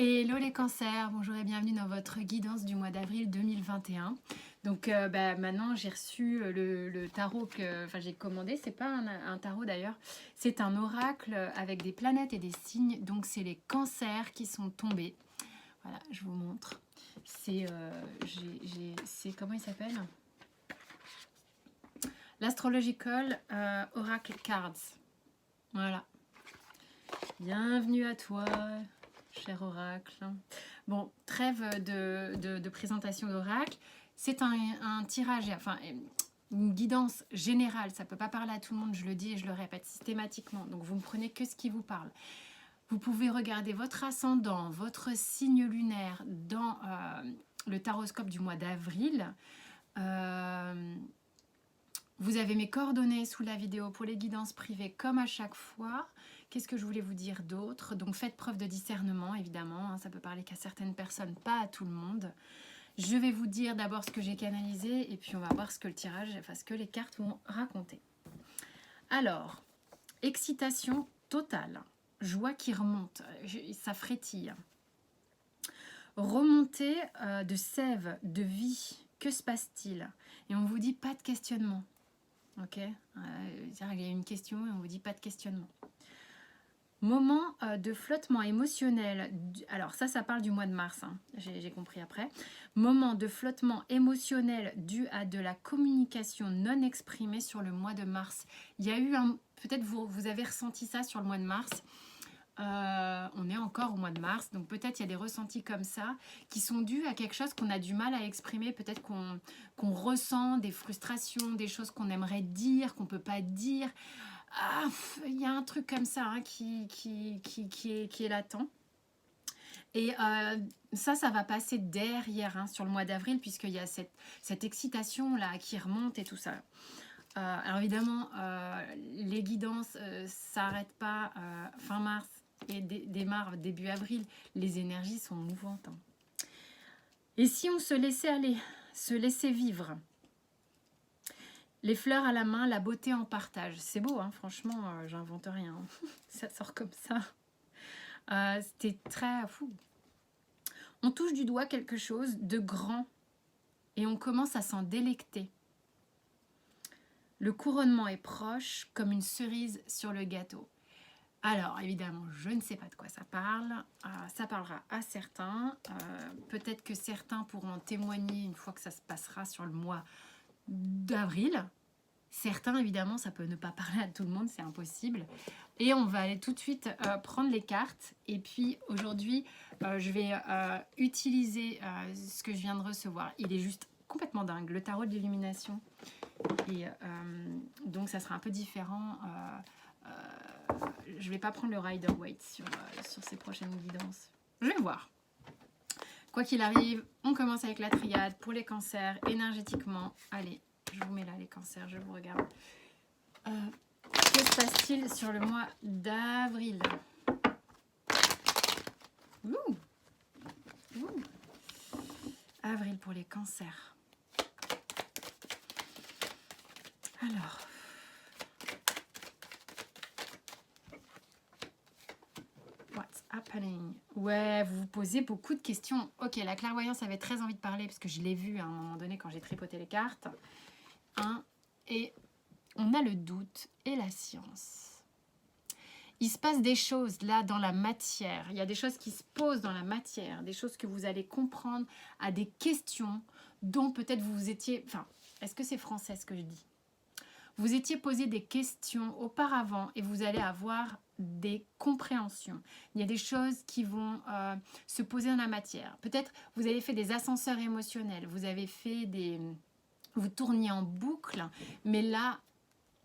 Hello les cancers, bonjour et bienvenue dans votre guidance du mois d'avril 2021. Donc maintenant j'ai reçu le tarot que j'ai commandé, c'est pas un tarot d'ailleurs, c'est un oracle avec des planètes et des signes, donc c'est les cancers qui sont tombés. Voilà, je vous montre. C'est comment il s'appelle? L'Astrological Oracle Cards. Voilà. Bienvenue à toi, cher oracle. Bon, trêve de présentation d'oracle. C'est un tirage, enfin une guidance générale. Ça ne peut pas parler à tout le monde, je le dis et je le répète systématiquement. Donc vous ne prenez que ce qui vous parle. Vous pouvez regarder votre ascendant, votre signe lunaire dans le taroscope du mois d'avril. Vous avez mes coordonnées sous la vidéo pour les guidances privées comme à chaque fois. Qu'est-ce que je voulais vous dire d'autre? Donc faites preuve de discernement évidemment, ça peut parler qu'à certaines personnes, pas à tout le monde. Je vais vous dire d'abord ce que j'ai canalisé et puis on va voir ce que le tirage, enfin ce que les cartes vont raconter. Alors, excitation totale, joie qui remonte, ça frétille. Remontée de sève, de vie, que se passe-t-il? Et on vous dit pas de questionnement. Ok, il y a une question et on vous dit pas de questionnement. Moment de flottement émotionnel. Alors ça parle du mois de mars, hein, j'ai compris après. Moment de flottement émotionnel dû à de la communication non exprimée sur le mois de mars. Il y a eu peut-être vous avez ressenti ça sur le mois de mars. On est encore au mois de mars, donc peut-être il y a des ressentis comme ça qui sont dus à quelque chose qu'on a du mal à exprimer, peut-être qu'on ressent des frustrations, des choses qu'on aimerait dire, qu'on ne peut pas dire. Il y a un truc comme ça hein, qui est latent. Et ça va passer derrière hein, sur le mois d'avril, puisqu'il y a cette excitation-là qui remonte et tout ça. Alors évidemment, les guidances s'arrêtent pas fin mars et démarrent début avril. Les énergies sont mouvantes. Hein. Et si on se laissait aller, se laissait vivre, les fleurs à la main, la beauté en partage. C'est beau, hein, franchement, j'invente rien. Ça sort comme ça. C'était très fou. On touche du doigt quelque chose de grand et on commence à s'en délecter. Le couronnement est proche comme une cerise sur le gâteau. Alors, évidemment, je ne sais pas de quoi ça parle. Ça parlera à certains. Peut-être que certains pourront en témoigner une fois que ça se passera sur le mois d'avril. Certains, évidemment, ça peut ne pas parler à tout le monde, c'est impossible. Et on va aller tout de suite prendre les cartes. Et puis, aujourd'hui, je vais utiliser ce que je viens de recevoir. Il est juste complètement dingue, le tarot de l'illumination. Et donc, ça sera un peu différent. Je ne vais pas prendre le Rider-Waite sur ces prochaines guidances. Je vais voir. Quoi qu'il arrive, on commence avec la triade pour les cancers énergétiquement. Allez, je vous mets là les cancers, je vous regarde. Que se passe-t-il sur le mois d'avril? Avril pour les cancers. Alors... What's happening? Ouais, vous vous posez beaucoup de questions. Ok, la clairvoyance avait très envie de parler parce que je l'ai vu à un moment donné quand j'ai tripoté les cartes. Et on a le doute et la science. Il se passe des choses là dans la matière. Il y a des choses qui se posent dans la matière, des choses que vous allez comprendre à des questions dont peut-être vous étiez... Enfin, est-ce que c'est français ce que je dis? Vous étiez posé des questions auparavant et vous allez avoir des compréhensions. Il y a des choses qui vont se poser dans la matière. Peut-être vous avez fait des ascenseurs émotionnels, vous avez fait des... Vous tourniez en boucle, mais là,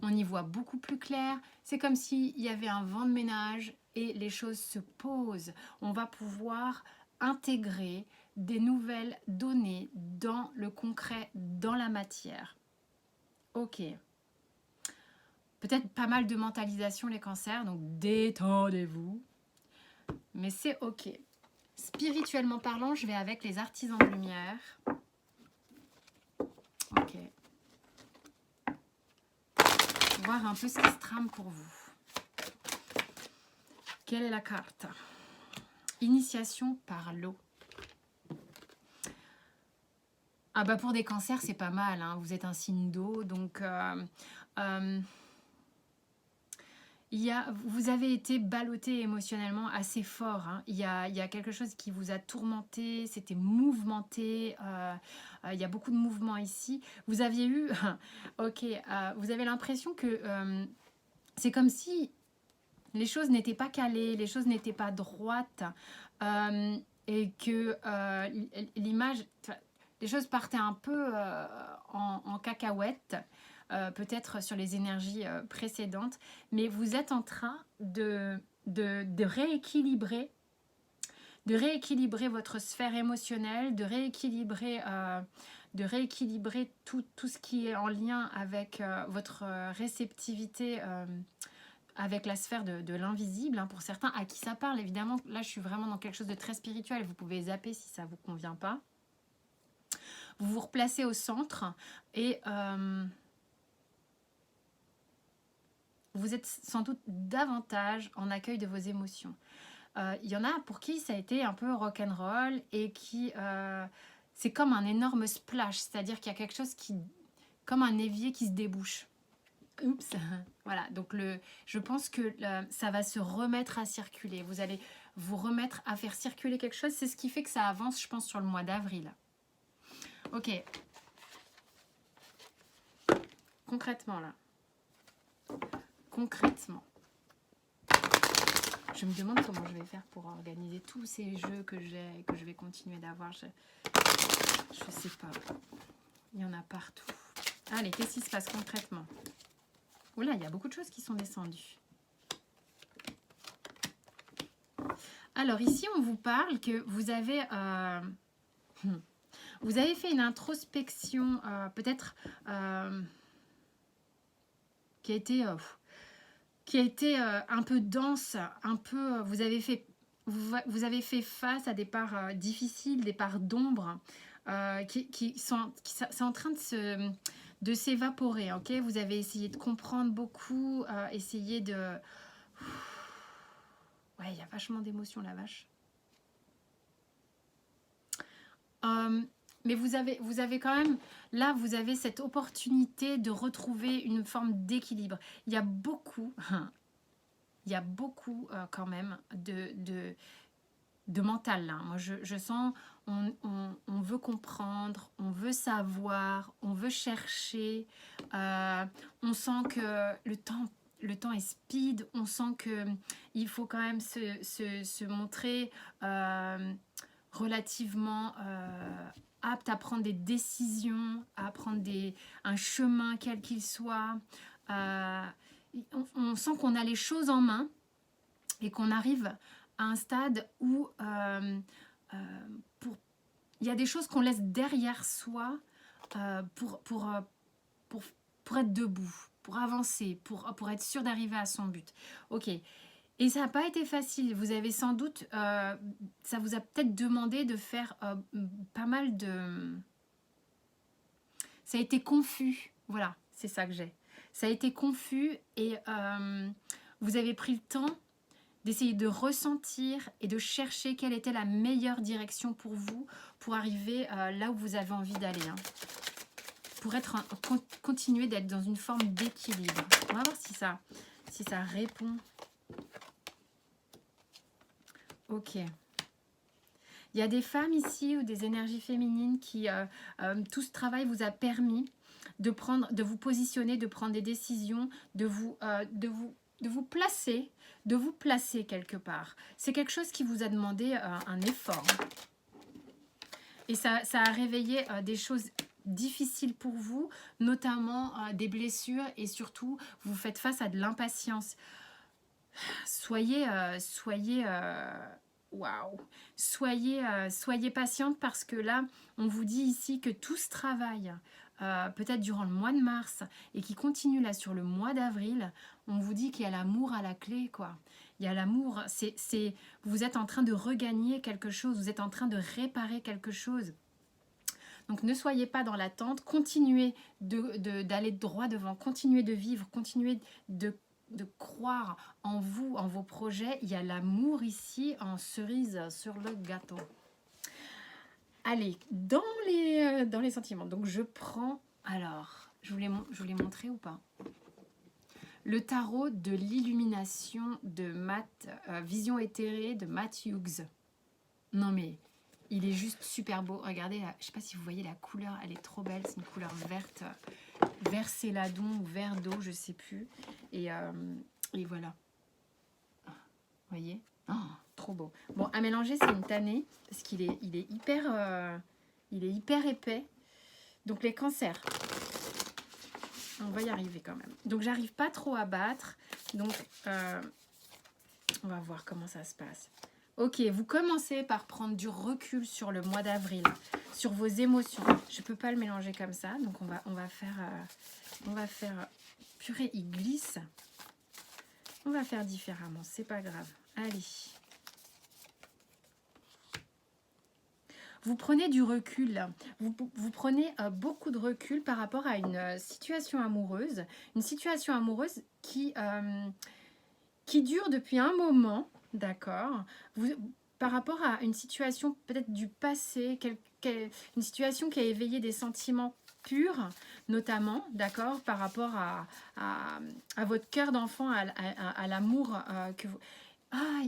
on y voit beaucoup plus clair. C'est comme s'il y avait un vent de ménage et les choses se posent. On va pouvoir intégrer des nouvelles données dans le concret, dans la matière. Ok. Peut-être pas mal de mentalisation les cancers, donc détendez-vous. Mais c'est ok. Spirituellement parlant, je vais avec les artisans de lumière. Ok. Voir un peu ce qui se trame pour vous. Quelle est la carte? initiation par l'eau. Ah bah pour des cancers, c'est pas mal, hein. Vous êtes un signe d'eau, donc vous avez été ballotté émotionnellement assez fort, hein. Il y a quelque chose qui vous a tourmenté, c'était mouvementé, il y a beaucoup de mouvements ici. Vous aviez eu, ok, vous avez l'impression que c'est comme si les choses n'étaient pas calées, les choses n'étaient pas droites, et que l'image, les choses partaient un peu en cacahuète, peut-être sur les énergies précédentes, mais vous êtes en train de rééquilibrer votre sphère émotionnelle, de rééquilibrer tout ce qui est en lien avec votre réceptivité, avec la sphère de l'invisible, hein, pour certains à qui ça parle. Évidemment, là je suis vraiment dans quelque chose de très spirituel, vous pouvez zapper si ça ne vous convient pas. Vous vous replacez au centre et vous êtes sans doute davantage en accueil de vos émotions. Il y en a pour qui ça a été un peu rock'n'roll et qui... c'est comme un énorme splash, c'est-à-dire qu'il y a quelque chose qui... comme un évier qui se débouche. Oups. Voilà, donc je pense que ça va se remettre à circuler. Vous allez vous remettre à faire circuler quelque chose. C'est ce qui fait que ça avance, je pense, sur le mois d'avril. Ok. Concrètement, là. Concrètement. Je me demande comment je vais faire pour organiser tous ces jeux que j'ai et que je vais continuer d'avoir. Je sais pas. Il y en a partout. Allez, qu'est-ce qui se passe concrètement? Oula, il y a beaucoup de choses qui sont descendues. Alors ici, on vous parle que vous avez fait une introspection peut-être qui a été un peu dense, un peu. Vous avez fait face à des parts difficiles, des parts d'ombre qui sont en train de s'évaporer. Ok, vous avez essayé de comprendre beaucoup, essayé de. Ouais, il y a vachement d'émotions, la vache. Mais vous avez quand même, là, vous avez cette opportunité de retrouver une forme d'équilibre. Il y a beaucoup quand même de mental là. Moi, je sens, on veut comprendre, on veut savoir, on veut chercher. On sent que le temps est speed. On sent que il faut quand même se montrer relativement apte à prendre des décisions, à prendre un chemin quel qu'il soit. On sent qu'on a les choses en main et qu'on arrive à un stade où il y a des choses qu'on laisse derrière soi pour être debout, pour avancer, pour être sûr d'arriver à son but. Ok. Et ça n'a pas été facile. Vous avez sans doute, ça vous a peut-être demandé de faire pas mal de... Ça a été confus. Voilà, c'est ça que j'ai. Ça a été confus et vous avez pris le temps d'essayer de ressentir et de chercher quelle était la meilleure direction pour vous, pour arriver là où vous avez envie d'aller. Hein. Pour continuer d'être dans une forme d'équilibre. On va voir si ça répond. Ok. Il y a des femmes ici ou des énergies féminines qui, tout ce travail vous a permis de vous positionner, de prendre des décisions, de vous placer quelque part. C'est quelque chose qui vous a demandé un effort. Et ça a réveillé des choses difficiles pour vous, notamment des blessures et surtout, vous faites face à de l'impatience. Soyez patiente parce que là, on vous dit ici que tout ce travail, peut-être durant le mois de mars et qui continue là sur le mois d'avril, on vous dit qu'il y a l'amour à la clé, quoi. Il y a l'amour, vous êtes en train de regagner quelque chose, vous êtes en train de réparer quelque chose. Donc ne soyez pas dans l'attente, continuez d'aller droit devant, continuez de vivre, continuez de croire en vous, en vos projets. Il y a l'amour ici en cerise sur le gâteau. Allez, dans les sentiments. Donc je prends, alors, je vous l'ai montré ou pas? Le tarot de l'illumination de Vision éthérée de Matt Hughes. Non mais, il est juste super beau. Regardez, là, je ne sais pas si vous voyez la couleur, elle est trop belle. C'est une couleur verte, vert céladon ou vert d'eau, je ne sais plus. Et voilà. Vous voyez? Oh, trop beau. Bon, à mélanger, c'est une tannée parce qu'il est, il est hyper épais. Donc les cancers, on va y arriver quand même. Donc j'arrive pas trop à battre. Donc on va voir comment ça se passe. Ok, vous commencez par prendre du recul sur le mois d'avril, sur vos émotions. Je peux pas le mélanger comme ça, donc on va faire. Purée, il glisse. On va faire différemment, c'est pas grave. Allez. Vous prenez du recul, vous prenez beaucoup de recul par rapport à une situation amoureuse qui dure depuis un moment, d'accord, par rapport à une situation peut-être du passé, une situation qui a éveillé des sentiments purs, notamment, d'accord, par rapport à votre cœur d'enfant, à l'amour que vous... Ah,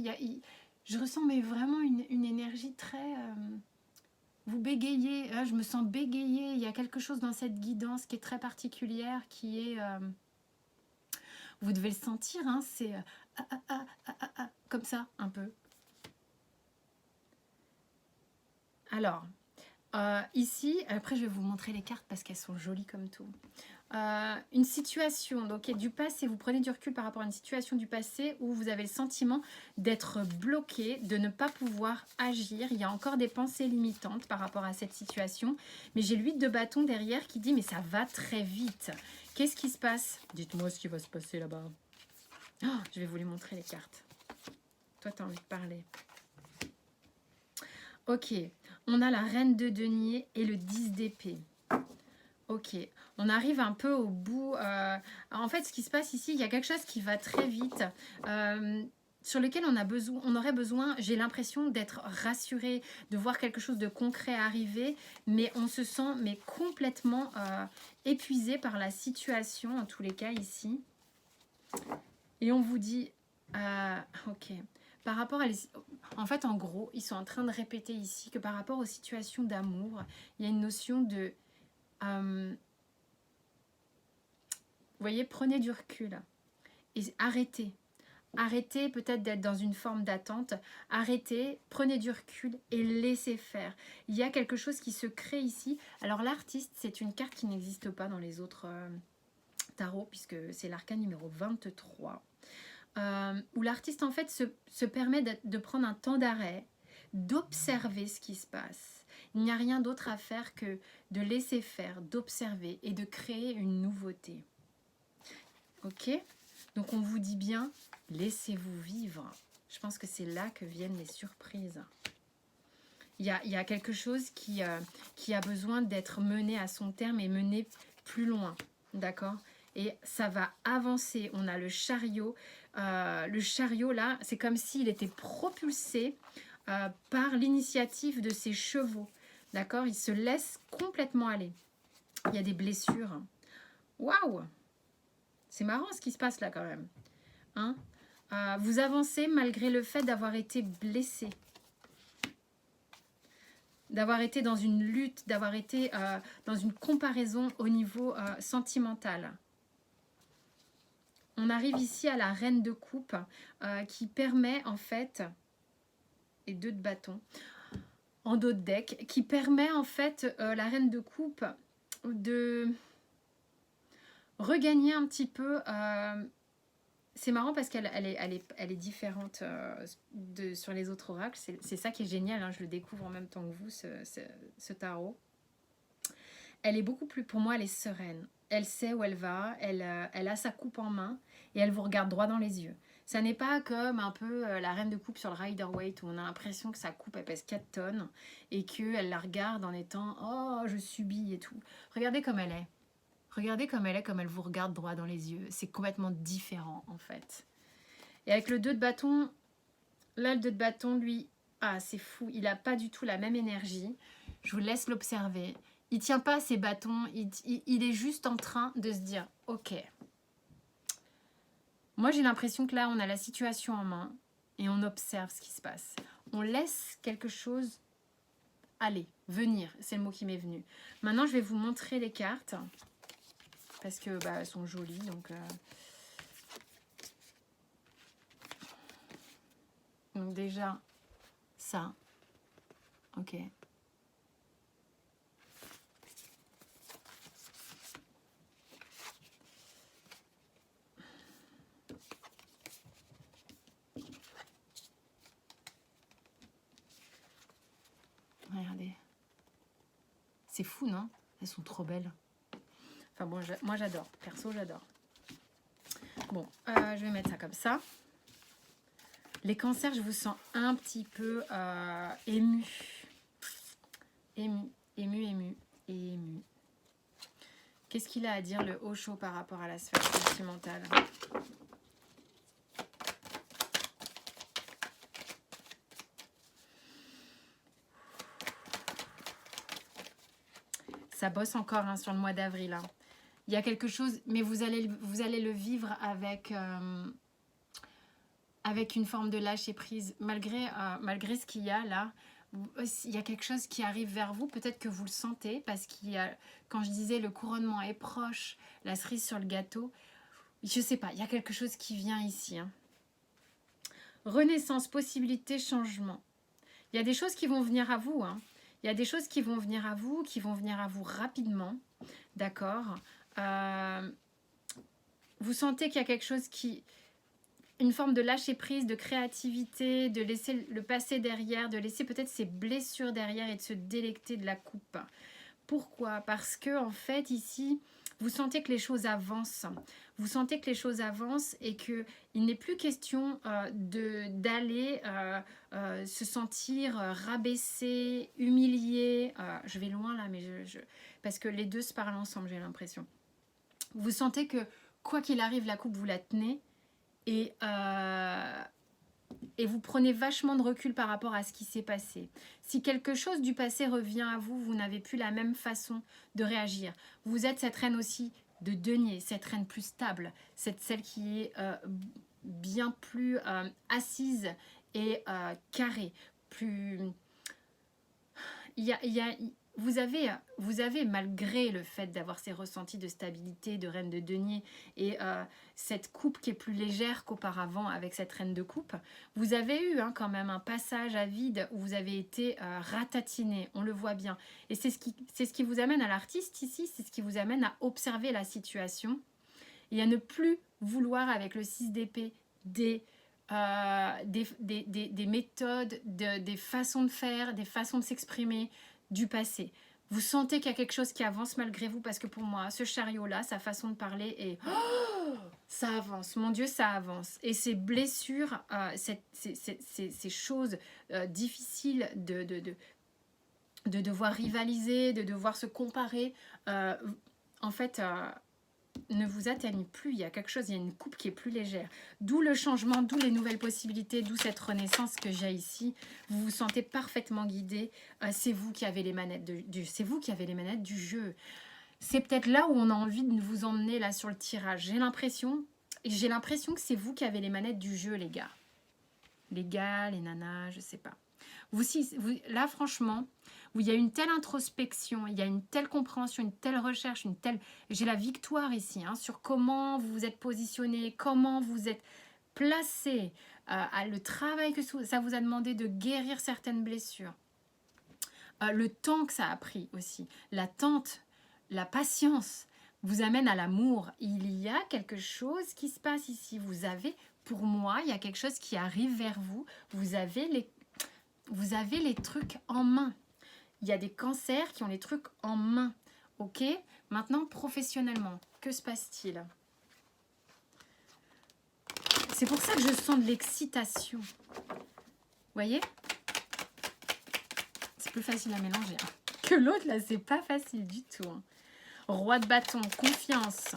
je ressens mais vraiment une énergie très... vous bégayez, je me sens bégayer, il y a quelque chose dans cette guidance qui est très particulière, qui est... vous devez le sentir, hein, c'est comme ça, un peu. Alors, ici, après je vais vous montrer les cartes parce qu'elles sont jolies comme tout. Une situation donc du passé, vous prenez du recul par rapport à une situation du passé où vous avez le sentiment d'être bloqué, de ne pas pouvoir agir. Il y a encore des pensées limitantes par rapport à cette situation, mais j'ai l'8 de bâton derrière qui dit mais ça va très vite. Qu'est-ce qui se passe? Dites-moi ce qui va se passer là-bas. Oh, je vais vous les montrer les cartes. Toi, tu as envie de parler. Ok, on a la reine de denier et le 10 d'épée. Ok, on arrive un peu au bout. En fait, ce qui se passe ici, il y a quelque chose qui va très vite, sur lequel on aurait besoin, j'ai l'impression d'être rassuré, de voir quelque chose de concret arriver, mais on se sent complètement épuisé par la situation, en tous les cas ici. Et on vous dit, ok, par rapport à en fait, en gros, ils sont en train de répéter ici que par rapport aux situations d'amour, il y a une notion de... vous voyez, prenez du recul et arrêtez. Arrêtez peut-être d'être dans une forme d'attente. Arrêtez, prenez du recul et laissez faire. Il y a quelque chose qui se crée ici. Alors l'artiste, c'est une carte qui n'existe pas dans les autres tarots puisque c'est l'arcane numéro 23. Où l'artiste en fait se permet de prendre un temps d'arrêt, d'observer ce qui se passe. Il n'y a rien d'autre à faire que de laisser faire, d'observer et de créer une nouveauté. Ok? Donc on vous dit bien, laissez-vous vivre. Je pense que c'est là que viennent les surprises. Il y a quelque chose qui a besoin d'être mené à son terme et mené plus loin. D'accord? Et ça va avancer. On a le chariot. Le chariot, là, c'est comme s'il était propulsé par l'initiative de ses chevaux. D'accord? Il se laisse complètement aller. Il y a des blessures. Waouh! C'est marrant ce qui se passe là quand même. Hein? Vous avancez malgré le fait d'avoir été blessé. D'avoir été dans une lutte, d'avoir été dans une comparaison au niveau sentimental. On arrive ici à la reine de coupe qui permet en fait, et 2 de bâton, en dos de deck, qui permet en fait la reine de coupe de regagner un petit peu... c'est marrant parce qu'elle est différente sur les autres oracles. C'est ça qui est génial, hein, je le découvre en même temps que vous, ce tarot. Elle est beaucoup plus, pour moi, elle est sereine. Elle sait où elle va, elle a sa coupe en main et elle vous regarde droit dans les yeux. Ça n'est pas comme un peu la reine de coupe sur le Rider-Waite où on a l'impression que sa coupe elle pèse 4 tonnes et qu'elle la regarde en étant « Oh, je subis » et tout. Regardez comme elle est. Regardez comme elle est, comme elle vous regarde droit dans les yeux. C'est complètement différent en fait. Et avec le 2 de bâton, là le 2 de bâton, lui, ah c'est fou, il n'a pas du tout la même énergie. Je vous laisse l'observer. Il ne tient pas ses bâtons, il est juste en train de se dire, ok. Moi j'ai l'impression que là on a la situation en main et on observe ce qui se passe. On laisse quelque chose aller, venir, c'est le mot qui m'est venu. Maintenant je vais vous montrer les cartes. Parce que bah, elles sont jolies, donc déjà ça, ok. Regardez, c'est fou non? Elles sont trop belles. Enfin bon, moi j'adore, perso j'adore. Bon, je vais mettre ça comme ça. Les cancers, je vous sens un petit peu ému. Ému. Qu'est-ce qu'il a à dire le Osho par rapport à la sphère sentimentale? Ça bosse encore hein, sur le mois d'avril. Hein. Il y a quelque chose, mais vous allez le vivre avec, avec une forme de lâcher prise. Malgré ce qu'il y a là, il y a quelque chose qui arrive vers vous. Peut-être que vous le sentez parce qu'il y a, quand je disais le couronnement est proche, la cerise sur le gâteau, je sais pas, il y a quelque chose qui vient ici. Hein. Renaissance, possibilité, changement. Il y a des choses qui vont venir à vous. Hein. Il y a des choses qui vont venir à vous, rapidement. D'accord. Vous sentez qu'il y a quelque chose qui... Une forme de lâcher prise, de créativité, de laisser le passé derrière, de laisser peut-être ses blessures derrière et de se délecter de la coupe. Pourquoi? Parce que en fait ici, vous sentez que les choses avancent. Vous sentez que les choses avancent et qu'il n'est plus question d'aller se sentir rabaissé, humilié. Je vais loin là, mais parce que les deux se parlent ensemble, j'ai l'impression. Vous sentez que quoi qu'il arrive, la coupe, vous la tenez et vous prenez vachement de recul par rapport à ce qui s'est passé. Si quelque chose du passé revient à vous, vous n'avez plus la même façon de réagir. Vous êtes cette reine aussi de denier, cette reine plus stable, celle qui est bien plus assise et carrée. Plus... Vous avez, malgré le fait d'avoir ces ressentis de stabilité, de reine de denier et cette coupe qui est plus légère qu'auparavant avec cette reine de coupe, vous avez eu quand même un passage à vide où vous avez été ratatiné, on le voit bien. Et c'est ce qui vous amène à l'artiste ici, c'est ce qui vous amène à observer la situation et à ne plus vouloir avec le 6 d'épée des méthodes, des façons de faire, des façons de s'exprimer du passé. Vous sentez qu'il y a quelque chose qui avance malgré vous parce que pour moi, ce chariot-là, sa façon de parler est... Oh, ça avance, mon Dieu, ça avance. Et ces blessures, ces choses difficiles de devoir rivaliser, de devoir se comparer, en fait... ne vous atteignent plus, il y a quelque chose, il y a une coupe qui est plus légère. D'où le changement, d'où les nouvelles possibilités, d'où cette renaissance que j'ai ici. Vous vous sentez parfaitement guidé. C'est vous qui avez les manettes c'est vous qui avez les manettes du jeu. C'est peut-être là où on a envie de vous emmener là sur le tirage. J'ai l'impression que c'est vous qui avez les manettes du jeu, les gars. Les gars, les nanas, je sais pas. Là, franchement, où il y a une telle introspection, il y a une telle compréhension, une telle recherche, j'ai la victoire ici, sur comment vous vous êtes positionné, comment vous êtes placé, le travail que ça vous a demandé de guérir certaines blessures, le temps que ça a pris aussi, l'attente, la patience vous amène à l'amour. Il y a quelque chose qui se passe ici. Pour moi, il y a quelque chose qui arrive vers vous. Vous avez les trucs en main. Il y a des cancers qui ont les trucs en main. Ok? Maintenant, professionnellement, que se passe-t-il? C'est pour ça que je sens de l'excitation. Vous voyez? C'est plus facile à mélanger que l'autre, là, c'est pas facile du tout. Roi de bâton, confiance.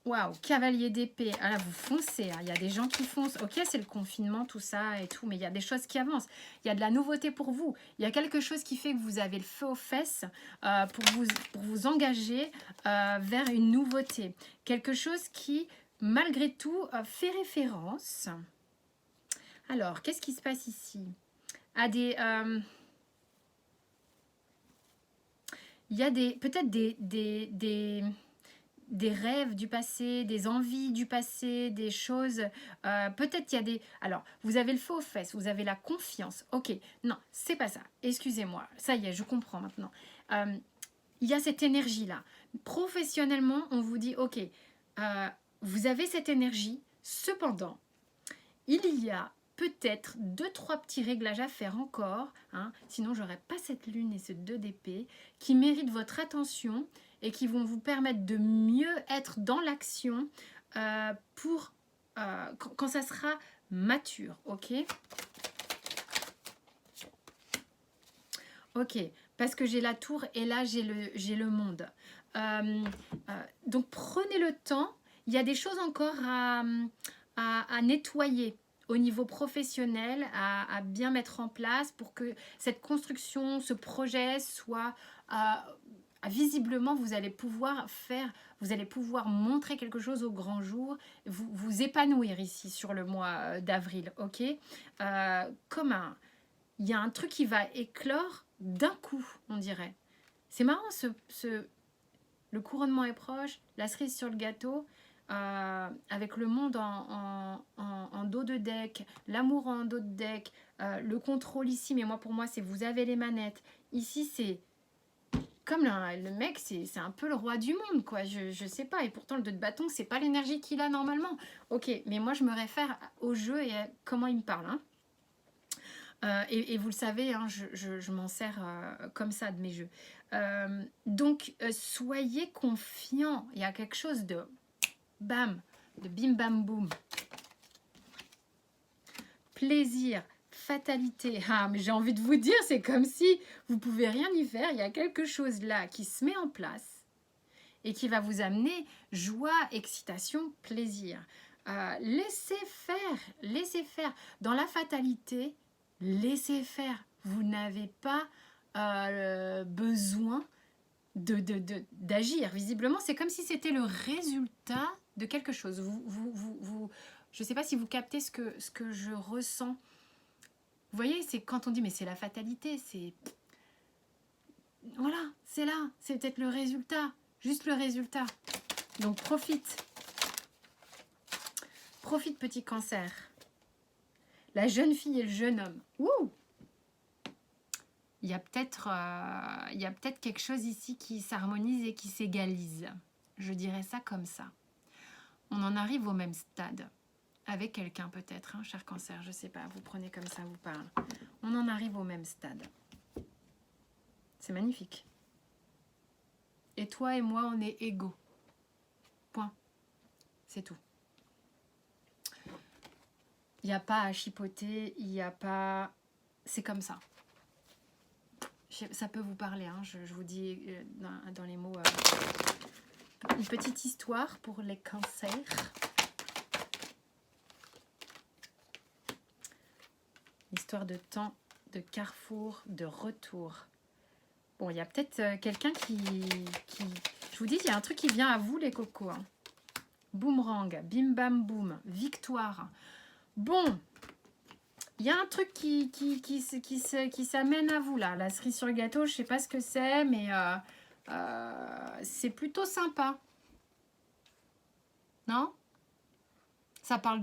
Waouh, cavalier d'épée. Ah là, vous foncez. Hein. Il y a des gens qui foncent. Ok, c'est le confinement, tout ça et tout, mais il y a des choses qui avancent. Il y a de la nouveauté pour vous. Il y a quelque chose qui fait que vous avez le feu aux fesses pour vous engager vers une nouveauté. Quelque chose qui, malgré tout, fait référence. Alors, qu'est-ce qui se passe ici? À des... il y a peut-être des rêves du passé, des envies du passé, des choses. Peut-être il y a des... Alors, vous avez le feu aux fesses, vous avez la confiance. Ok, non, c'est pas ça. Excusez-moi. Ça y est, je comprends maintenant. Il y a cette énergie-là. Professionnellement, on vous dit, ok, vous avez cette énergie. Cependant, il y a peut-être 2-3 petits réglages à faire encore, hein, sinon j'aurais pas cette lune et ce 2 d'épée qui méritent votre attention et qui vont vous permettre de mieux être dans l'action pour quand ça sera mature, ok? Ok, parce que j'ai la tour et là j'ai le monde. Donc prenez le temps, il y a des choses encore à nettoyer au niveau professionnel, à bien mettre en place pour que cette construction, ce projet soit visiblement, vous allez pouvoir montrer quelque chose au grand jour, vous épanouir ici sur le mois d'avril, ok? Il y a un truc qui va éclore d'un coup, on dirait. C'est marrant, le couronnement est proche, la cerise sur le gâteau, avec le monde en dos de deck, l'amour en dos de deck, le contrôle ici, mais pour moi, c'est vous avez les manettes. Ici, c'est comme le mec, c'est un peu le roi du monde, quoi. Je sais pas, et pourtant, le 2 de bâton, c'est pas l'énergie qu'il a normalement. Ok, mais moi, je me réfère au jeu et à comment il me parle, hein. Et vous le savez, hein, je m'en sers comme ça de mes jeux. Donc, soyez confiants. Il y a quelque chose de bam, de bim bam boum. Plaisir, fatalité. Ah, mais j'ai envie de vous dire, c'est comme si vous pouvez rien y faire. Il y a quelque chose là qui se met en place et qui va vous amener joie, excitation, plaisir. Laissez faire. Dans la fatalité, laissez faire. Vous n'avez pas besoin d'agir. Visiblement, c'est comme si c'était le résultat de quelque chose. Je ne sais pas si vous captez ce que je ressens. Vous voyez, c'est quand on dit mais c'est la fatalité, c'est... Voilà, c'est là, c'est peut-être le résultat, juste le résultat. Donc profite. Profite, petit cancer. La jeune fille et le jeune homme. Ouh! Il y a peut-être quelque chose ici qui s'harmonise et qui s'égalise. Je dirais ça comme ça. On en arrive au même stade. Avec quelqu'un peut-être, hein, cher cancer, je sais pas, vous prenez comme ça, vous parle. On en arrive au même stade. C'est magnifique. Et toi et moi, on est égaux. Point. C'est tout. Il n'y a pas à chipoter, il n'y a pas... C'est comme ça. Ça peut vous parler, hein, je vous dis dans les mots... une petite histoire pour les cancers. Histoire de temps, de carrefour, de retour. Bon, il y a peut-être quelqu'un qui... Je vous dis, il y a un truc qui vient à vous, les cocos. Hein. Boomerang, bim bam boum, victoire. Bon, il y a un truc qui s'amène à vous, là. La cerise sur le gâteau, je ne sais pas ce que c'est, mais c'est plutôt sympa. Non ? Ça parle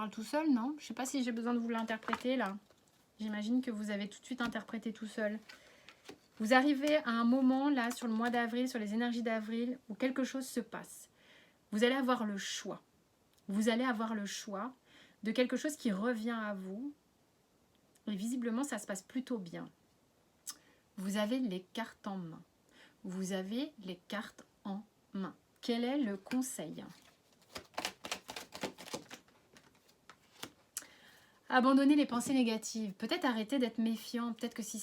tout seul, non ? Je ne sais pas si j'ai besoin de vous l'interpréter, là. J'imagine que vous avez tout de suite interprété tout seul. Vous arrivez à un moment, là, sur le mois d'avril, sur les énergies d'avril, où quelque chose se passe. Vous allez avoir le choix. Vous allez avoir le choix de quelque chose qui revient à vous. Et visiblement, ça se passe plutôt bien. Vous avez les cartes en main. Vous avez les cartes en main. Quel est le conseil ? Abandonner les pensées négatives. Peut-être arrêter d'être méfiant. Peut-être que si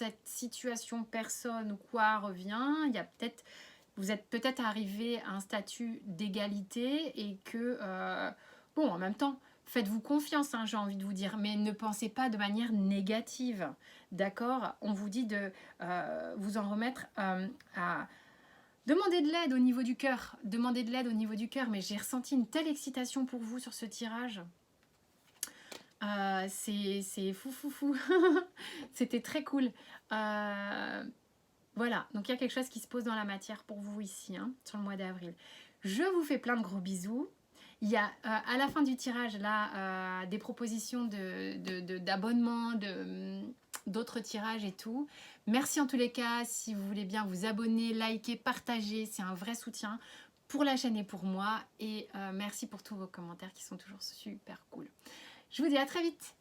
cette situation, personne ou quoi revient, il y a peut-être, vous êtes peut-être arrivé à un statut d'égalité et que, bon, en même temps, faites-vous confiance, hein, j'ai envie de vous dire, mais ne pensez pas de manière négative, d'accord? On vous dit de vous en remettre à demander de l'aide au niveau du cœur, demander de l'aide au niveau du cœur, mais j'ai ressenti une telle excitation pour vous sur ce tirage. C'est fou fou fou. C'était très cool. Voilà, donc il y a quelque chose qui se pose dans la matière pour vous ici, hein, sur le mois d'avril. Je vous fais plein de gros bisous. Il y a à la fin du tirage là des propositions d'abonnement, d'autres tirages et tout. Merci en tous les cas. Si vous voulez bien vous abonner, liker, partager, c'est un vrai soutien pour la chaîne et pour moi. Et merci pour tous vos commentaires qui sont toujours super cool. Je vous dis à très vite.